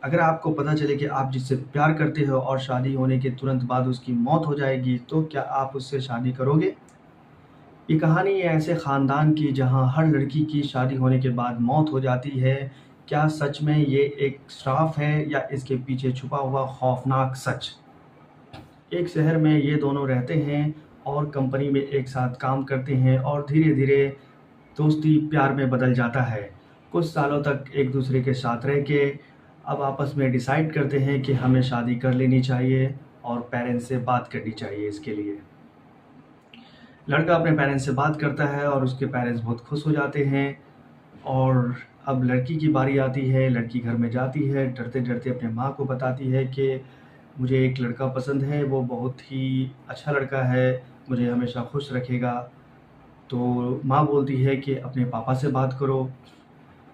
अगर आपको पता चले कि आप जिससे प्यार करते हो और शादी होने के तुरंत बाद उसकी मौत हो जाएगी, तो क्या आप उससे शादी करोगे? ये कहानी है ऐसे ख़ानदान की जहाँ हर लड़की की शादी होने के बाद मौत हो जाती है। क्या सच में ये एक श्राप है या इसके पीछे छुपा हुआ खौफ़नाक सच? एक शहर में ये दोनों रहते हैं और कंपनी में एक साथ काम करते हैं और धीरे-धीरे दोस्ती प्यार में बदल जाता है। कुछ सालों तक एक दूसरे के साथ रह के अब आपस में डिसाइड करते हैं कि हमें शादी कर लेनी चाहिए और पेरेंट्स से बात करनी चाहिए इसके लिए। लड़का अपने पेरेंट्स से बात करता है और उसके पेरेंट्स बहुत खुश हो जाते हैं और अब लड़की की बारी आती है। लड़की घर में जाती है, डरते-डरते अपने माँ को बताती है कि मुझे एक लड़का पसंद है, वो बहुत ही अच्छा लड़का है, मुझे हमेशा खुश रखेगा। तो माँ बोलती है कि अपने पापा से बात करो।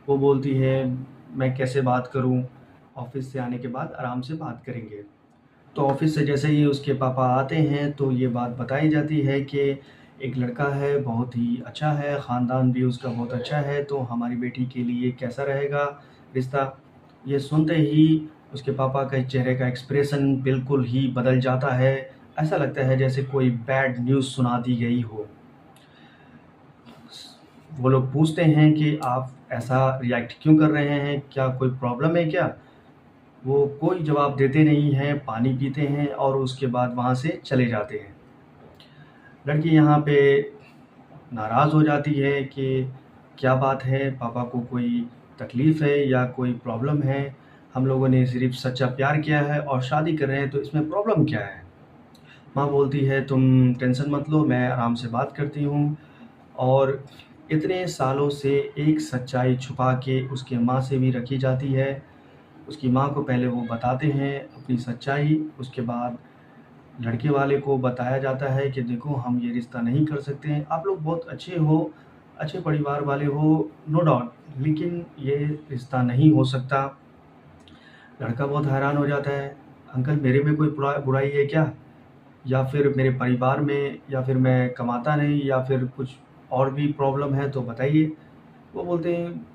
वो बोलती है, मैं कैसे बात करूँ? ऑफ़िस से आने के बाद आराम से बात करेंगे। तो ऑफ़िस से जैसे ही उसके पापा आते हैं तो ये बात बताई जाती है कि एक लड़का है, बहुत ही अच्छा है, ख़ानदान भी उसका बहुत अच्छा है, तो हमारी बेटी के लिए कैसा रहेगा रिश्ता? ये सुनते ही उसके पापा के चेहरे का एक्सप्रेशन बिल्कुल ही बदल जाता है। ऐसा लगता है जैसे कोई बैड न्यूज़ सुना दी गई हो। वो लोग पूछते हैं कि आप ऐसा रिएक्ट क्यों कर रहे हैं? क्या कोई प्रॉब्लम है क्या? वो कोई जवाब देते नहीं हैं, पानी पीते हैं और उसके बाद वहाँ से चले जाते हैं। लड़की यहाँ पे नाराज़ हो जाती है कि क्या बात है, पापा को कोई तकलीफ़ है या कोई प्रॉब्लम है? हम लोगों ने सिर्फ़ सच्चा प्यार किया है और शादी कर रहे हैं, तो इसमें प्रॉब्लम क्या है? माँ बोलती है, तुम टेंशन मत लो, मैं आराम से बात करती हूँ। और इतने सालों से एक सच्चाई छुपा के उसके माँ से भी रखी जाती है। उसकी माँ को पहले वो बताते हैं अपनी सच्चाई, उसके बाद लड़के वाले को बताया जाता है कि देखो हम ये रिश्ता नहीं कर सकते हैं, आप लोग बहुत अच्छे हो, अच्छे परिवार वाले हो, नो डाउट, लेकिन ये रिश्ता नहीं हो सकता। लड़का बहुत हैरान हो जाता है, अंकल मेरे में कोई बुराई है क्या? या फिर मेरे परिवार में, या फिर मैं कमाता नहीं, या फिर कुछ और भी प्रॉब्लम है तो बताइए। वो बोलते हैं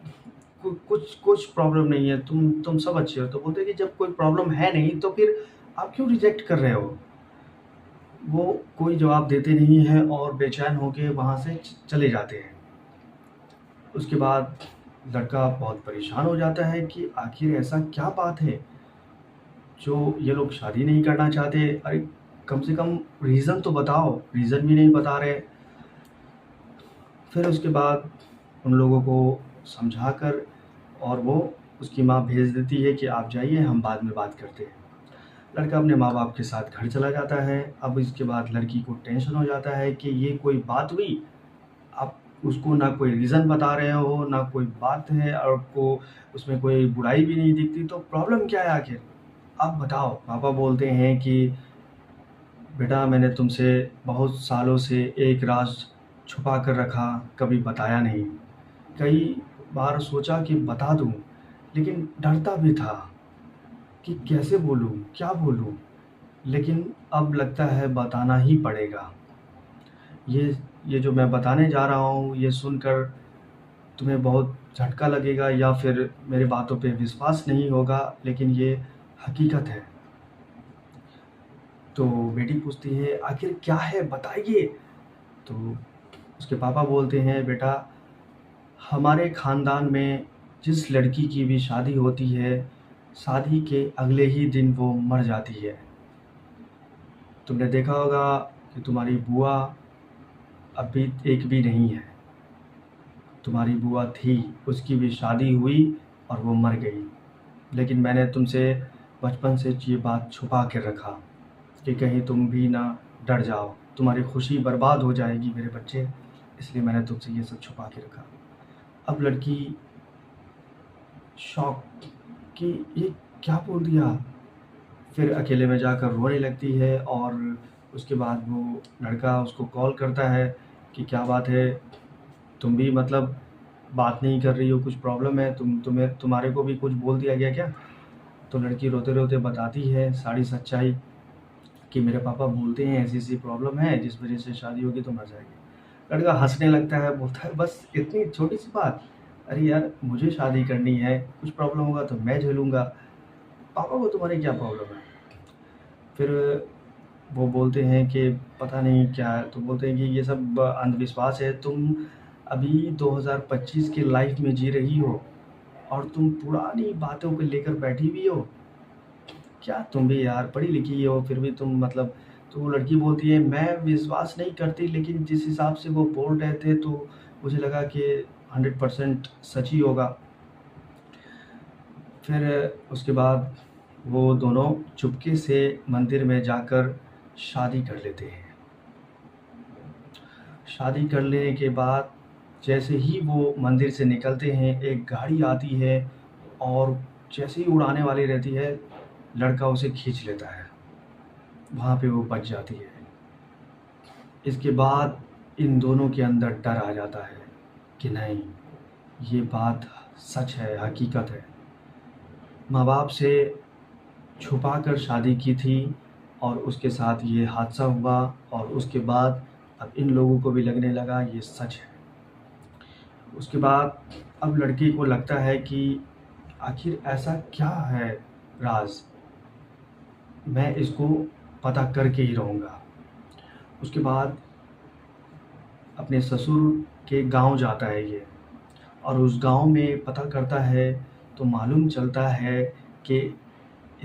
कुछ कुछ प्रॉब्लम नहीं है, तुम सब अच्छे हो। तो बोलते हैं कि जब कोई प्रॉब्लम है नहीं तो फिर आप क्यों रिजेक्ट कर रहे हो? वो कोई जवाब देते नहीं हैं और बेचैन होके वहाँ से चले जाते हैं। उसके बाद लड़का बहुत परेशान हो जाता है कि आखिर ऐसा क्या बात है जो ये लोग शादी नहीं करना चाहते? अरे कम से कम रीज़न तो बताओ, रीज़न भी नहीं बता रहे। फिर उसके बाद उन लोगों को समझाकर और वो उसकी माँ भेज देती है कि आप जाइए, हम बाद में बात करते हैं। लड़का अपने माँ-बाप के साथ घर चला जाता है। अब इसके बाद लड़की को टेंशन हो जाता है कि ये कोई बात हुई? आप उसको ना कोई रीज़न बता रहे हो, ना कोई बात है, और आपको उसमें कोई बुराई भी नहीं दिखती, तो प्रॉब्लम क्या है आखिर? आप बताओ। पापा बोलते हैं कि बेटा मैंने तुमसे बहुत सालों से एक राज़ छुपा कर रखा, कभी बताया नहीं। कई बार सोचा कि बता दूँ, लेकिन डरता भी था कि कैसे बोलूँ, क्या बोलूँ? लेकिन अब लगता है बताना ही पड़ेगा। ये ये जो मैं बताने जा रहा हूँ, ये सुनकर तुम्हें बहुत झटका लगेगा या फिर मेरी बातों पे विश्वास नहीं होगा, लेकिन ये हकीकत है। तो बेटी पूछती है, आखिर क्या है बताइए? तो उसके पापा बोलते हैं, बेटा हमारे ख़ानदान में जिस लड़की की भी शादी होती है, शादी के अगले ही दिन वो मर जाती है। तुमने देखा होगा कि तुम्हारी बुआ अभी एक भी नहीं है। तुम्हारी बुआ थी, उसकी भी शादी हुई और वो मर गई। लेकिन मैंने तुमसे बचपन से ये बात छुपा के रखा कि कहीं तुम भी ना डर जाओ, तुम्हारी खुशी बर्बाद हो जाएगी मेरे बच्चे, इसलिए मैंने तुमसे ये सब छुपा के रखा। अब लड़की शॉक कि ये क्या बोल दिया? फिर अकेले में जाकर रोने लगती है और उसके बाद वो लड़का उसको कॉल करता है कि क्या बात है, तुम भी मतलब बात नहीं कर रही हो, कुछ प्रॉब्लम है, तुम्हारे को भी कुछ बोल दिया गया क्या? तो लड़की रोते-रोते बताती है सारी सच्चाई कि मेरे पापा बोलते हैं ऐसी-ऐसी प्रॉब्लम है जिस वज़ह से शादी होगी तो मर जाएगी। लड़का हँसने लगता है, बोलता है बस इतनी छोटी-सी बात? अरे यार मुझे शादी करनी है, कुछ प्रॉब्लम होगा तो मैं झेलूँगा। पापा को तुम्हारी क्या प्रॉब्लम है? फिर वो बोलते हैं कि पता नहीं क्या है, तो बोलते हैं कि ये सब अंधविश्वास है, तुम अभी 2025 की लाइफ में जी रही हो और तुम पुरानी बातों को लेकर बैठी हुई हो। क्या तुम भी यार पढ़ी लिखी हो, फिर भी तुम मतलब, तो वो लड़की बोलती है मैं विश्वास नहीं करती, लेकिन जिस हिसाब से वो बोल रहे थे तो मुझे लगा कि 100% सच ही होगा। फिर उसके बाद वो दोनों चुपके से मंदिर में जाकर शादी कर लेते हैं। शादी कर लेने के बाद जैसे ही वो मंदिर से निकलते हैं, एक गाड़ी आती है और जैसे ही उड़ाने वाली रहती है, लड़का उसे खींच लेता है। वहाँ पे वो बच जाती है। इसके बाद इन दोनों के अंदर डर आ जाता है कि नहीं, ये बात सच है, हकीकत है। माँ बाप से छुपा कर शादी की थी और उसके साथ ये हादसा हुआ, और उसके बाद अब इन लोगों को भी लगने लगा ये सच है। उसके बाद अब लड़के को लगता है कि आखिर ऐसा क्या है राज, मैं इसको पता करके ही रहूँगा। उसके बाद अपने ससुर के गांव जाता है ये, और उस गांव में पता करता है तो मालूम चलता है कि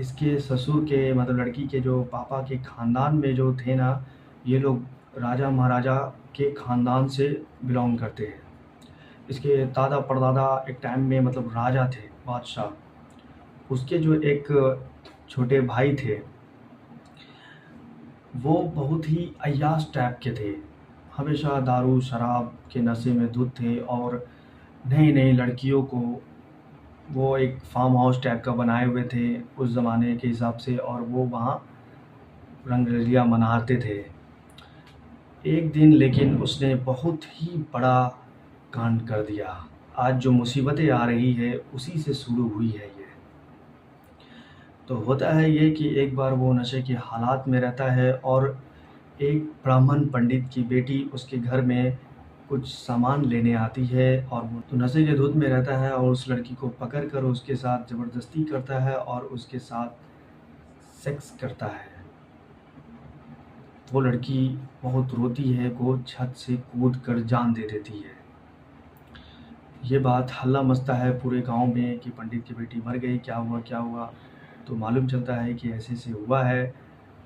इसके ससुर के मतलब लड़की के जो पापा के ख़ानदान में जो थे ना, ये लोग राजा महाराजा के ख़ानदान से बिलोंग करते हैं। इसके दादा परदादा एक टाइम में मतलब राजा थे, बादशाह। उसके जो एक छोटे भाई थे, वो बहुत ही अय्याश टाइप के थे, हमेशा दारू शराब के नशे में धुत थे, और नई नई लड़कियों को वो एक फार्म हाउस टाइप का बनाए हुए थे उस ज़माने के हिसाब से, और वो वहाँ रंगरलियाँ मनाते थे। एक दिन लेकिन उसने बहुत ही बड़ा कांड कर दिया। आज जो मुसीबतें आ रही है उसी से शुरू हुई है ये। तो होता है ये कि एक बार वो नशे के हालात में रहता है, और एक ब्राह्मण पंडित की बेटी उसके घर में कुछ सामान लेने आती है, और वो तो नशे के धुत में रहता है और उस लड़की को पकड़ कर उसके साथ ज़बरदस्ती करता है और उसके साथ सेक्स करता है। वो लड़की बहुत रोती है, वो छत से कूद कर जान दे देती है। ये बात हल्ला मचता है पूरे गांव में कि पंडित की बेटी मर गई, क्या हुआ क्या हुआ। तो मालूम चलता है कि ऐसे ऐसे हुआ है।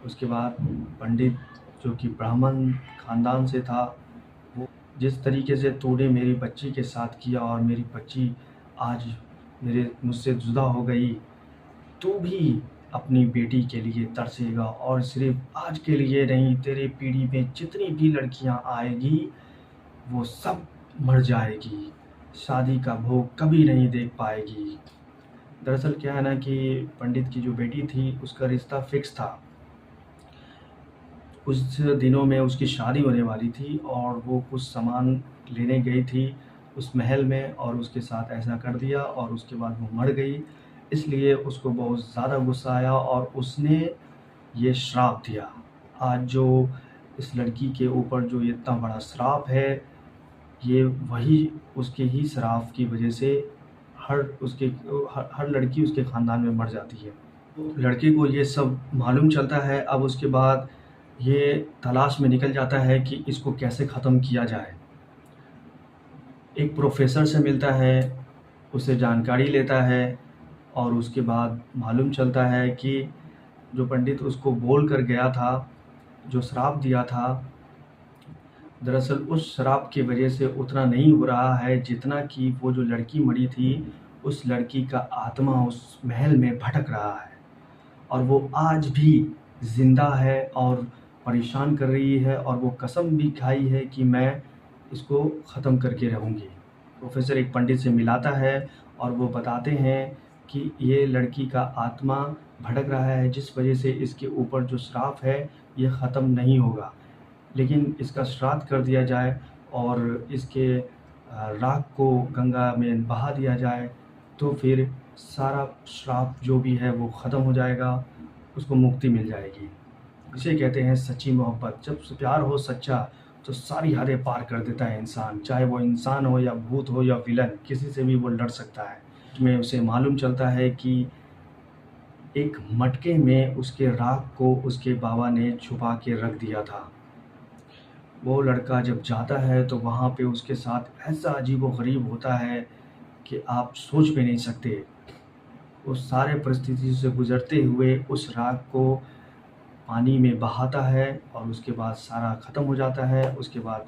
उसके बाद पंडित जो कि ब्राह्मण ख़ानदान से था, वो जिस तरीके से तूने मेरी बच्ची के साथ किया और मेरी बच्ची आज मेरे मुझसे जुदा हो गई, तू भी अपनी बेटी के लिए तरसेगा, और सिर्फ आज के लिए नहीं, तेरे पीढ़ी में जितनी भी लड़कियां आएगी वो सब मर जाएगी, शादी का भोग कभी नहीं देख पाएगी। दरअसल क्या है ना कि पंडित की जो बेटी थी उसका रिश्ता फिक्स था। कुछ दिनों में उसकी शादी होने वाली थी, और वो कुछ सामान लेने गई थी उस महल में, और उसके साथ ऐसा कर दिया, और उसके बाद वो मर गई। इसलिए उसको बहुत ज़्यादा गुस्सा आया और उसने ये श्राप दिया। आज जो इस लड़की के ऊपर जो इतना बड़ा श्राप है, ये वही उसके ही श्राप की वजह से हर लड़की उसके ख़ानदान में मर जाती है। तो लड़के को ये सब मालूम चलता है। अब उसके बाद ये तलाश में निकल जाता है कि इसको कैसे ख़त्म किया जाए। एक प्रोफेसर से मिलता है, उससे जानकारी लेता है, और उसके बाद मालूम चलता है कि जो पंडित उसको बोल कर गया था, जो श्राप दिया था, दरअसल उस श्राप की वजह से उतना नहीं हो रहा है जितना कि वो जो लड़की मरी थी, उस लड़की का आत्मा उस महल में भटक रहा है, और वो आज भी ज़िंदा है और परेशान कर रही है, और वो कसम भी खाई है कि मैं इसको ख़त्म करके रहूँगी। प्रोफेसर एक पंडित से मिलाता है और वो बताते हैं कि ये लड़की का आत्मा भटक रहा है, जिस वजह से इसके ऊपर जो श्राप है ये ख़त्म नहीं होगा, लेकिन इसका श्राद्ध कर दिया जाए और इसके राख को गंगा में बहा दिया जाए, तो फिर सारा श्राप जो भी है वो ख़त्म हो जाएगा, उसको मुक्ति मिल जाएगी। इसे कहते हैं सच्ची मोहब्बत। जब प्यार हो सच्चा तो सारी हदें पार कर देता है इंसान, चाहे वो इंसान हो या भूत हो या विलन, किसी से भी वो लड़ सकता है। में उसे मालूम चलता है कि एक मटके में उसके राख को उसके बाबा ने छुपा के रख दिया था। वो लड़का जब जाता है तो वहाँ पे उसके साथ ऐसा अजीबो-गरीब होता है कि आप सोच भी नहीं सकते। उस सारे परिस्थिति से गुज़रते हुए उस राख को पानी में बहाता है और उसके बाद सारा ख़त्म हो जाता है। उसके बाद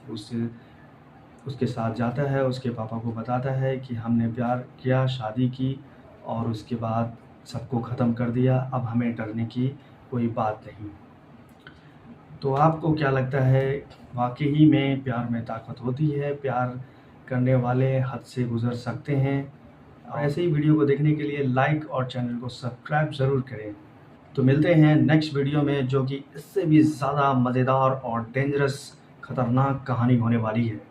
उसके साथ जाता है, उसके पापा को बताता है कि हमने प्यार किया, शादी की और उसके बाद सबको ख़त्म कर दिया, अब हमें डरने की कोई बात नहीं। तो आपको क्या लगता है, वाक़ई में प्यार में ताकत होती है? प्यार करने वाले हद से गुज़र सकते हैं? और ऐसे ही वीडियो को देखने के लिए लाइक और चैनल को सब्सक्राइब ज़रूर करें। तो मिलते हैं नेक्स्ट वीडियो में, जो कि इससे भी ज़्यादा मज़ेदार और डेंजरस खतरनाक कहानी होने वाली है।